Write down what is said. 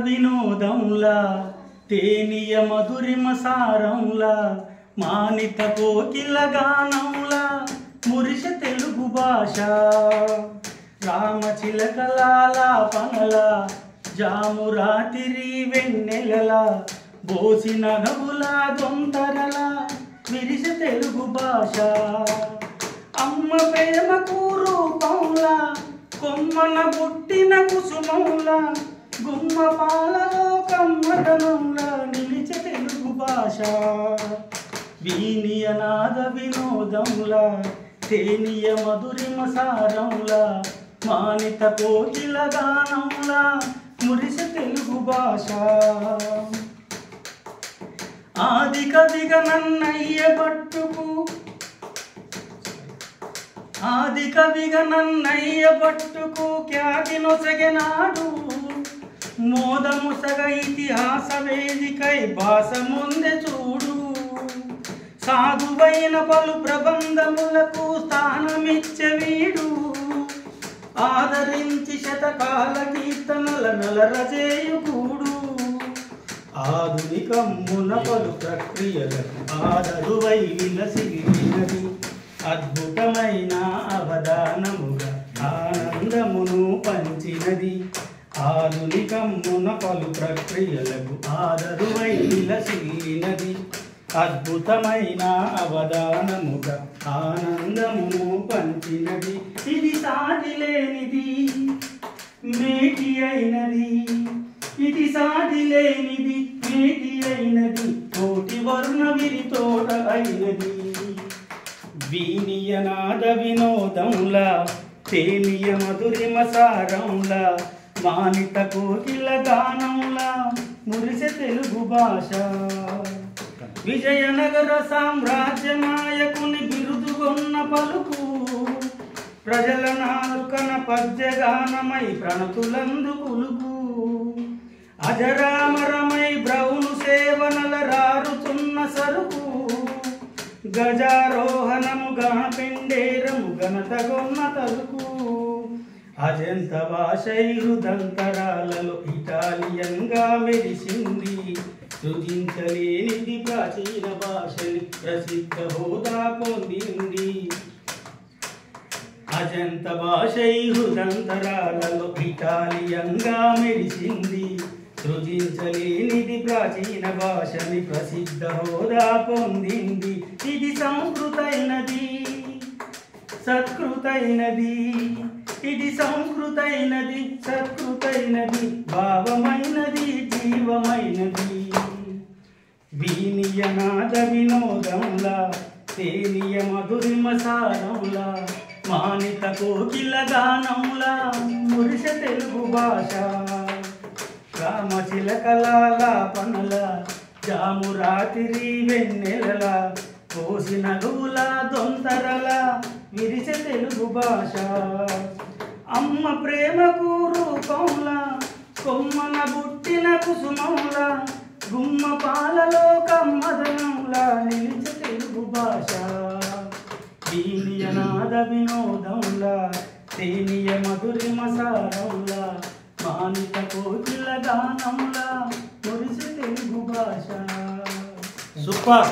వినోదంలా తేనియ మధురిమ సారంలా మానిత కోకిల గానంలా మురిష తెలుగు భాష రామచిలకలాలాపనల జామురాతిరి వెన్నెలల బోసి నగవుల దొంతరల విరిష తెలుగు భాష అమ్మ ప్రేమకు రూపంలా కొమ్మన పుట్టిన కుసుమంలా గుమ్మ పాలలో కమ్మదనంలా నిలిచ తెలుగు భాష వీనియ నాద వినోదంలా తేనియ మధురిమ సారంలా మానిత కోకిల గానంలా మురిస తెలుగు భాష ఆది కవిగా నన్నయ్య పట్టుకు ఖ్యాతి నొసగెనాడు మోదముసగ ఇతిహాస వేదికై భాష ముందె చూడు సాధువైన పలు ప్రబంధములకు స్థానమిచ్చే వీడు ఆదరించి శతకాల కీర్తనల నలరచేయుకూడు ఆధునికమ్మున పలు ప్రక్రియలకు ఆదరువై విలసిల్లినది అద్భుతమైన అవధానముగా ఆనందమును పంచినది ఆధునికమ్మున పలు ప్రక్రియలకు ఆదరువై విలసిల్లినది అద్భుతమైన అవధానముగా ఆనందమును పంచినది ఇది సాటిలేనిది మేటి అయినది ఇది సాటిలేనిది మేటి అయినది తోటి వర్ణ విరితోట అయినది వీనియ నాద వినోదంలా తేనియ మధురిమ సారంలా మానిత కోకిల గానంలా మురిస తెలుగు భాష విజయనగర సామ్రాజ్య నాయకుని బిరుదుగొన్న పలుకు ప్రజల నాలుకన పద్యగానమై ప్రణతులందు కులుకు అజరామరమై బ్రౌను సేవనల రారుతున్న సరుకు గజారోహణము గణపెండేరము ఘనతగొన్న తలుకు అజంత భాషైరుదంతరాలలో ఇటాలియన్గా మెరిసింది సృజించలేనిది ప్రాచీన భాషని ప్రసిద్ధ హోదా పొందింది అజంత భాషైరుదంతరాలలో ఇటాలియన్గా మెరిసింది సృజించలేనిది ప్రాచీన భాషని ప్రసిద్ధ హోదా పొందింది ఇది సంస్కృతైనది సత్కృతైనది ఇది సంస్కృతైనది సత్కృతైనది భావమైనది జీవమైనది వీనియ నాద వినోదంలా తేనియ మధురిమ సారంలా మానిత కోకిల గానంలా మురిస తెలుగు భాష రామచిలకలాలాపనల జామురాతిరి వెన్నెలల కోసి నగుల దొంతరల విరిస తెలుగు భాష అమ్మ ప్రేమకు రూపంలా కొమ్మన బుట్టిన కుసుమంలా గుమ్మ పాలలో కమ్మదనంలా నిలిచ తెలుగు భాష వీనియ నాద వినోదంలా తేనియ మధురిమ సారంలా మానిత కోకిల గానంలా మురిస తెలుగు భాష. సూపర్.